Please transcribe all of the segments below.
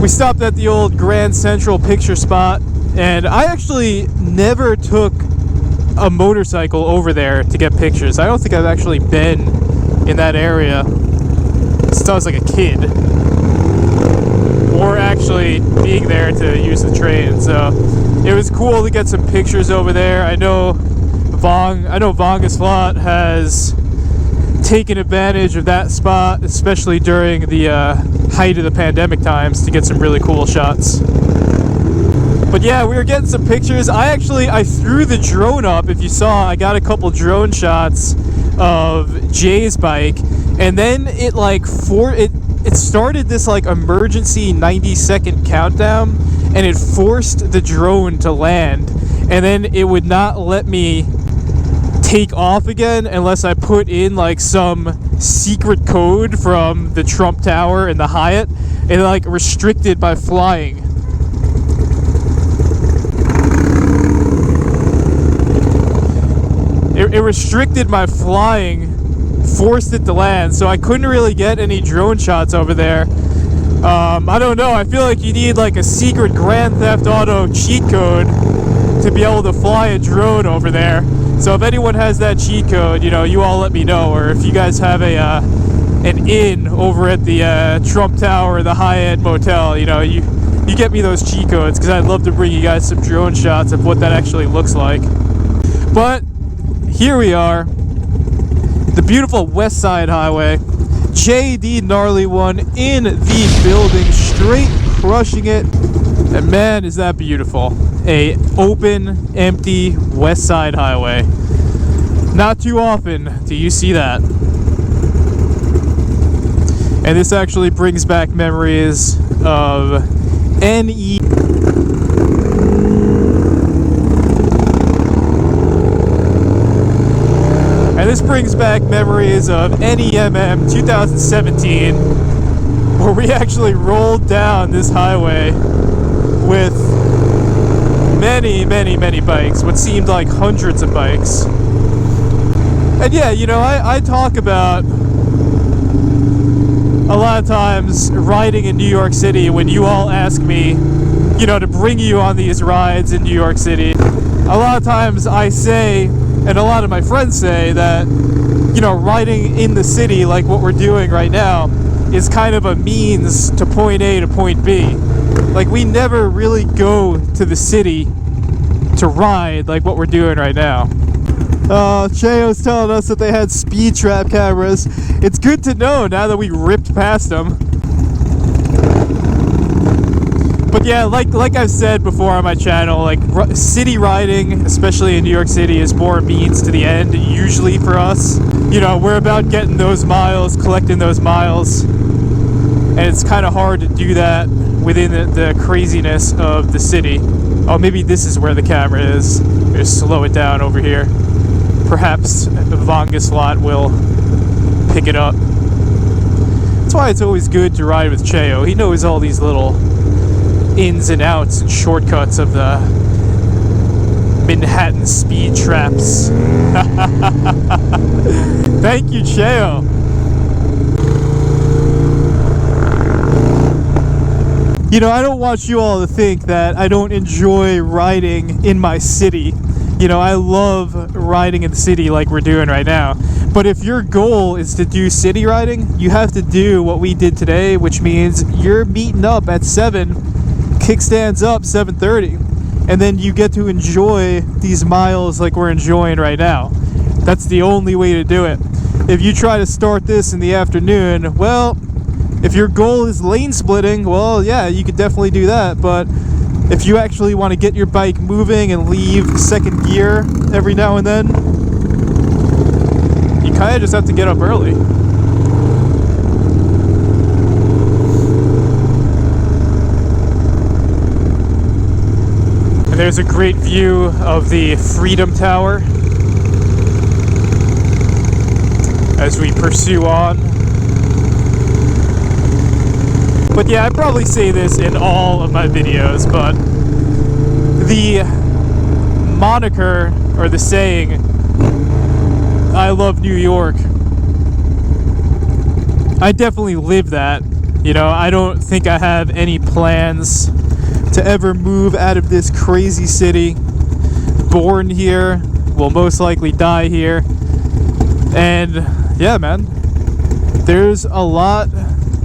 We stopped at the old Grand Central picture spot, and I actually never took a motorcycle over there to get pictures. I don't think I've actually been in that area since I was like a kid, or actually being there to use the train. So it was cool to get some pictures over there. I know Vongslot has taken advantage of that spot, especially during the height of the pandemic times, to get some really cool shots. But yeah, we were getting some pictures. I threw the drone up. If you saw, I got a couple drone shots of Jay's bike, and then it started this like emergency 90-second countdown, and it forced the drone to land, and then it would not let me take off again unless I put in like some secret code from the Trump Tower and the Hyatt. It like restricted my flying. It restricted my flying, forced it to land, so I couldn't really get any drone shots over there. I don't know, I feel like you need like a secret Grand Theft Auto cheat code to be able to fly a drone over there. So if anyone has that cheat code, you know, you all let me know. Or if you guys have an inn over at the Trump Tower or the Hyatt Motel, you know, you get me those cheat codes, because I'd love to bring you guys some drone shots of what that actually looks like. But here we are, the beautiful West Side Highway. JD Gnarly One in the building, straight crushing it. And man, is that beautiful. A open, empty West Side Highway. Not too often do you see that. And this actually brings back memories of NE. And this brings back memories of NEMM 2017, where we actually rolled down this highway with many bikes, what seemed like hundreds of bikes. And yeah, you know, I talk about a lot of times riding in New York City when you all ask me, you know, to bring you on these rides in New York City. A lot of times I say, and a lot of my friends say, that, you know, riding in the city like what we're doing right now is kind of a means to point A to point B. Like, we never really go to the city to ride like what we're doing right now. Cheo's telling us that they had speed trap cameras. It's good to know now that we ripped past them. But yeah, like I've said before on my channel, like city riding, especially in New York City, is more a means to the end, usually for us. You know, we're about getting those miles, collecting those miles, and it's kind of hard to do that within the craziness of the city. Oh, maybe this is where the camera is. Just slow it down over here. Perhaps the Vongslot will pick it up. That's why it's always good to ride with Cheo. He knows all these little ins and outs and shortcuts of the Manhattan speed traps. Thank you, Cheo. You know, I don't want you all to think that I don't enjoy riding in my city. You know, I love riding in the city like we're doing right now. But if your goal is to do city riding, you have to do what we did today, which means you're meeting up at 7, kickstands up 7:30, and then you get to enjoy these miles like we're enjoying right now. That's the only way to do it. If you try to start this in the afternoon, well, if your goal is lane splitting, well, yeah, you could definitely do that. But if you actually want to get your bike moving and leave second gear every now and then, you kind of just have to get up early. And there's a great view of the Freedom Tower as we pursue on. But yeah, I probably say this in all of my videos, but the moniker, or the saying, I love New York, I definitely live that. You know, I don't think I have any plans to ever move out of this crazy city. Born here, will most likely die here. And yeah, man, there's a lot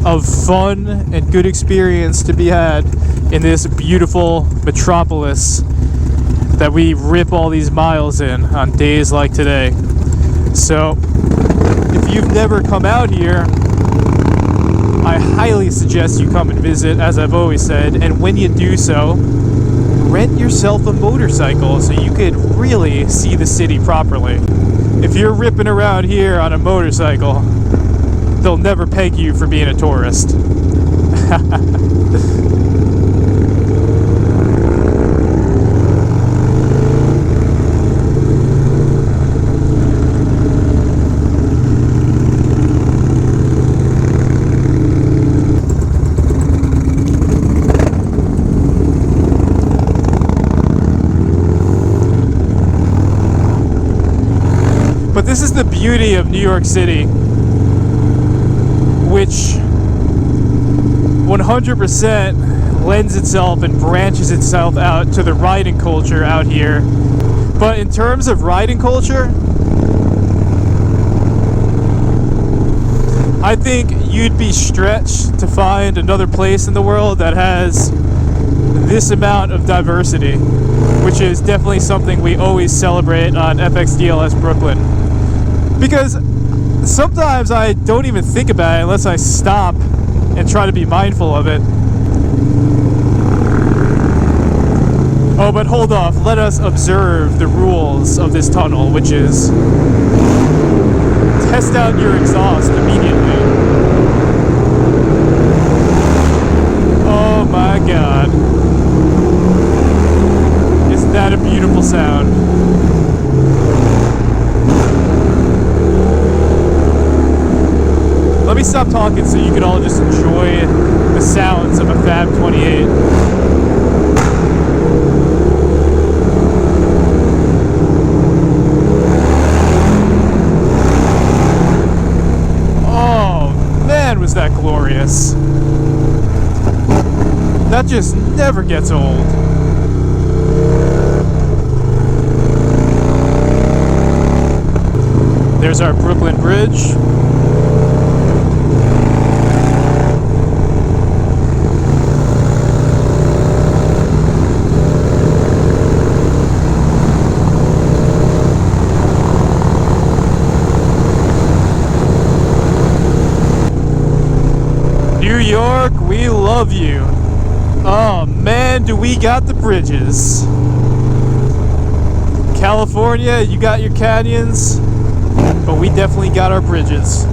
of fun and good experience to be had in this beautiful metropolis that we rip all these miles in on days like today. So if you've never come out here, I highly suggest you come and visit, as I've always said, and when you do so, rent yourself a motorcycle so you could really see the city properly. If you're ripping around here on a motorcycle, they'll never peg you for being a tourist. But this is the beauty of New York City, which 100% lends itself and branches itself out to the riding culture out here. But in terms of riding culture, I think you'd be stretched to find another place in the world that has this amount of diversity, which is definitely something we always celebrate on FXDLSBROOKLYN. Because sometimes I don't even think about it unless I stop and try to be mindful of it. Oh, but hold off. Let us observe the rules of this tunnel, which is test out your exhaust immediately. Oh my God. Isn't that a beautiful sound? Let me stop talking so you can all just enjoy the sounds of a Fab 28. Oh, man, was that glorious. That just never gets old. There's our Brooklyn Bridge. New York, we love you. Oh man, do we got the bridges. California, you got your canyons, but we definitely got our bridges.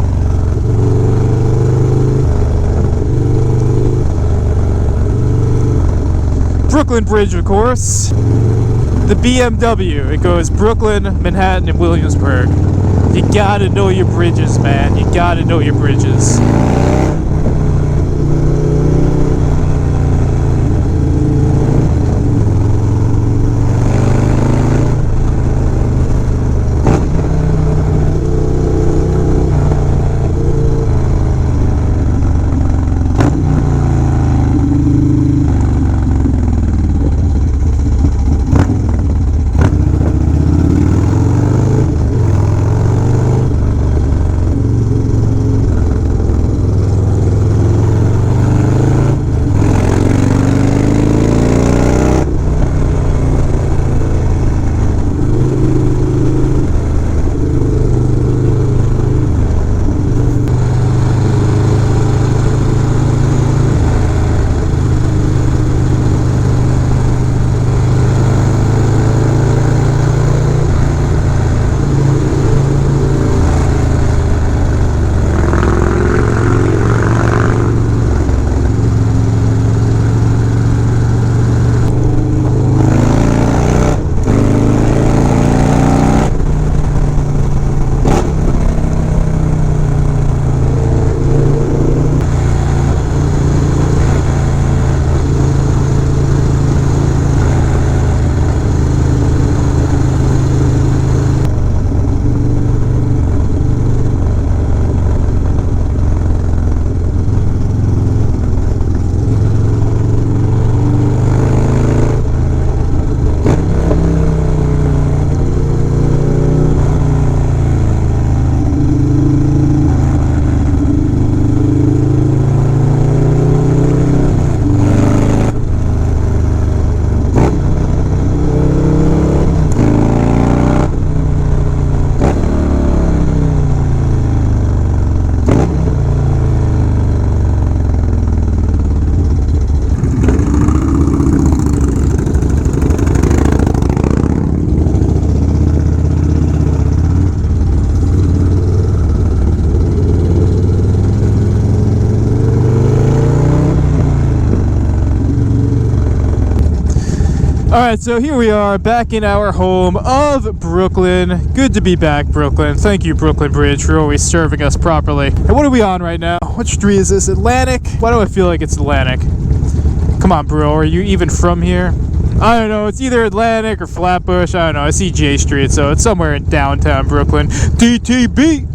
Brooklyn Bridge, of course. The BMW, it goes Brooklyn, Manhattan, and Williamsburg. You gotta know your bridges, man. You gotta know your bridges. Alright, so here we are back in our home of Brooklyn. Good to be back, Brooklyn. Thank you, Brooklyn Bridge, for always serving us properly. And what are we on right now? What street is this? Atlantic? Why do I feel like it's Atlantic? Come on, bro. Are you even from here? I don't know. It's either Atlantic or Flatbush. I don't know. I see J Street, so it's somewhere in downtown Brooklyn. DTB!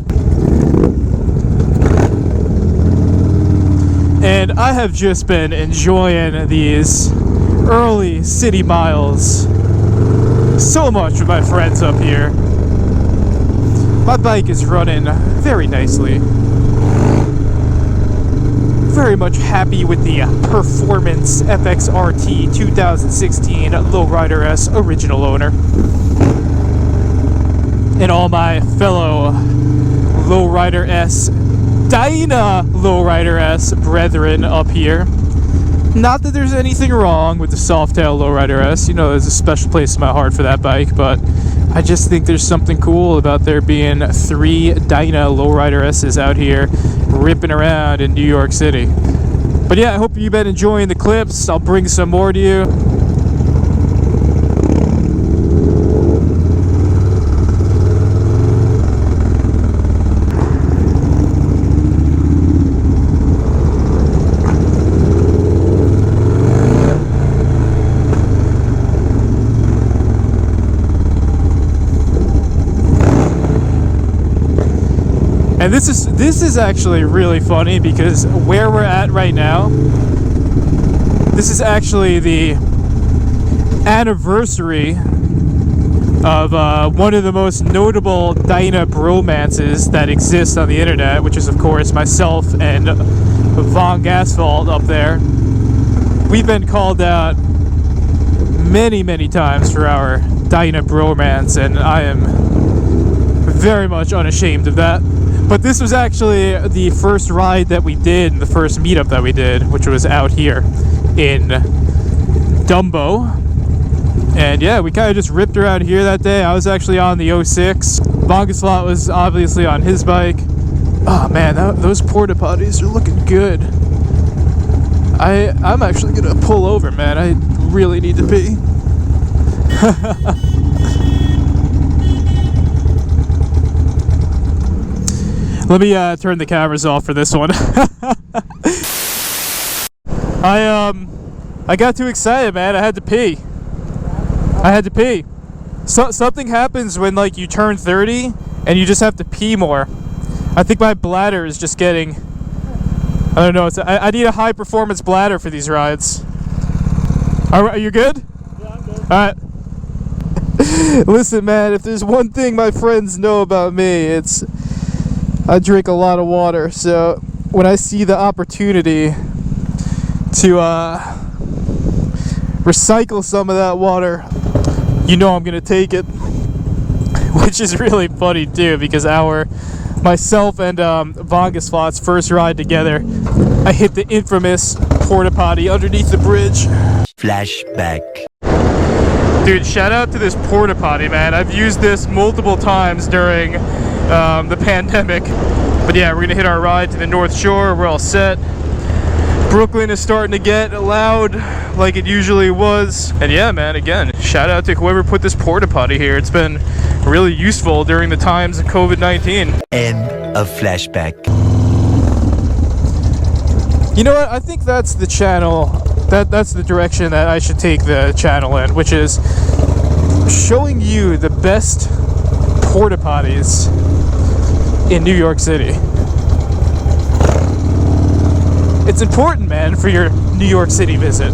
And I have just been enjoying these early city miles so much with my friends up here. My bike is running very nicely. Very much happy with the Performance FXRT 2016 Low Rider S original owner. And all my fellow Low Rider S, Dyna Low Rider S brethren up here. Not that there's anything wrong with the Softail Low Rider S. You know, there's a special place in my heart for that bike, but I just think there's something cool about there being 3 Dyna Low Rider S's out here ripping around in New York City. But yeah, I hope you've been enjoying the clips. I'll bring some more to you. And this is actually really funny because where we're at right now, this is actually the anniversary of one of the most notable Dyna bromances that exist on the internet, which is of course myself and Vongslot up there. We've been called out many times for our Dyna bromance, and I am very much unashamed of that. But this was actually the first ride that we did, the first meetup that we did, which was out here in Dumbo. And yeah, we kind of just ripped around here that day. I was actually on the 06. Vongslot was obviously on his bike. Oh man, those porta potties are looking good. I'm actually gonna pull over, man. I really need to pee. Let me turn the cameras off for this one. I got too excited, man. I had to pee. So something happens when like you turn 30 and you just have to pee more. I think my bladder is just getting, I don't know. I need a high performance bladder for these rides. Are you good? Yeah, I'm good. All right. Listen, man. If there's one thing my friends know about me, it's I drink a lot of water, so when I see the opportunity to recycle some of that water, you know I'm gonna take it. Which is really funny too, because myself and Vongslot's first ride together, I hit the infamous porta potty underneath the bridge. Flashback. Dude, shout out to this porta potty, man. I've used this multiple times during the pandemic. But yeah, we're gonna hit our ride to the North Shore. We're all set. Brooklyn is starting to get loud like it usually was. And yeah, man, again, shout out to whoever put this porta potty here. It's been really useful during the times of COVID-19. End of flashback. You know what? I think that's the channel. That's the direction that I should take the channel in, which is showing you the best porta potties in New York City. It's important, man, for your New York City visit.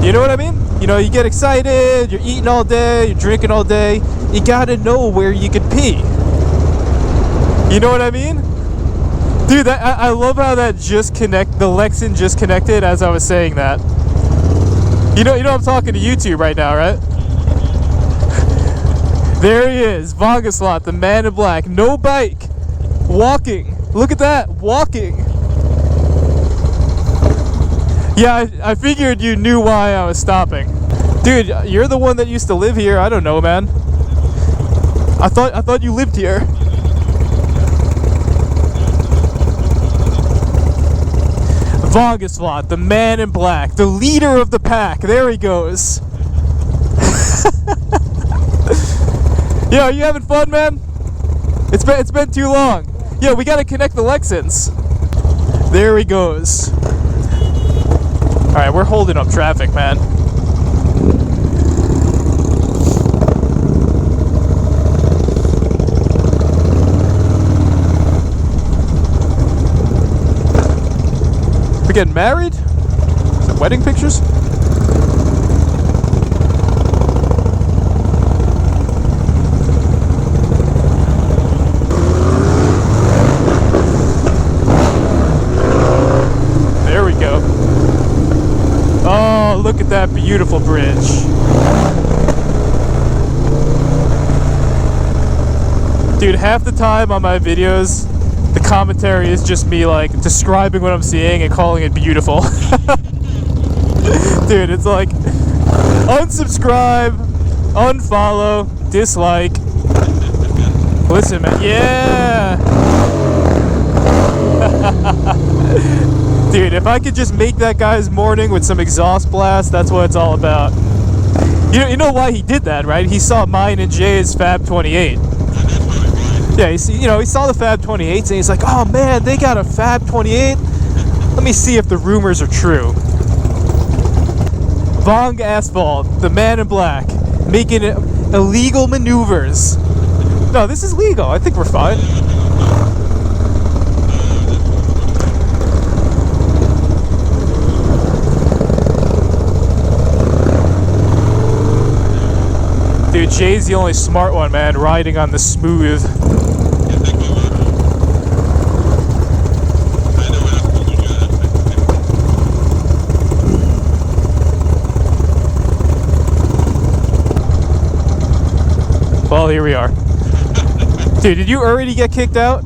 You know what I mean? You know, you get excited, you're eating all day, you're drinking all day, you gotta know where you could pee. You know what I mean? Dude, I love how that the Lexan just connected as I was saying that. You know I'm talking to YouTube right now, right? There he is, Vongslot, the man in black. No bike, walking. Look at that, walking. Yeah, I figured you knew why I was stopping. Dude, you're the one that used to live here. I don't know, man. I thought you lived here. Vongslot, the man in black, the leader of the pack. There he goes. Yo, you having fun, man? It's been too long. Yo, we gotta connect the Lexans. There he goes. All right, we're holding up traffic, man. We're getting married? Is it wedding pictures? There we go. Oh, look at that beautiful bridge. Dude, half the time on my videos, the commentary is just me like describing what I'm seeing and calling it beautiful. Dude, it's like unsubscribe, unfollow, dislike. Listen, man, yeah. Dude, if I could just make that guy's morning with some exhaust blast, that's what it's all about. You know why he did that, right? He saw mine and Jay's Fab 28. Yeah, he saw the Fab 28s and he's like, oh man, they got a Fab 28? Let me see if the rumors are true. Bung Asphalt, the man in black, making illegal maneuvers. No, this is legal. I think we're fine. Dude, Jay's the only smart one, man, riding on the smooth. Well, here we are. Dude, did you already get kicked out?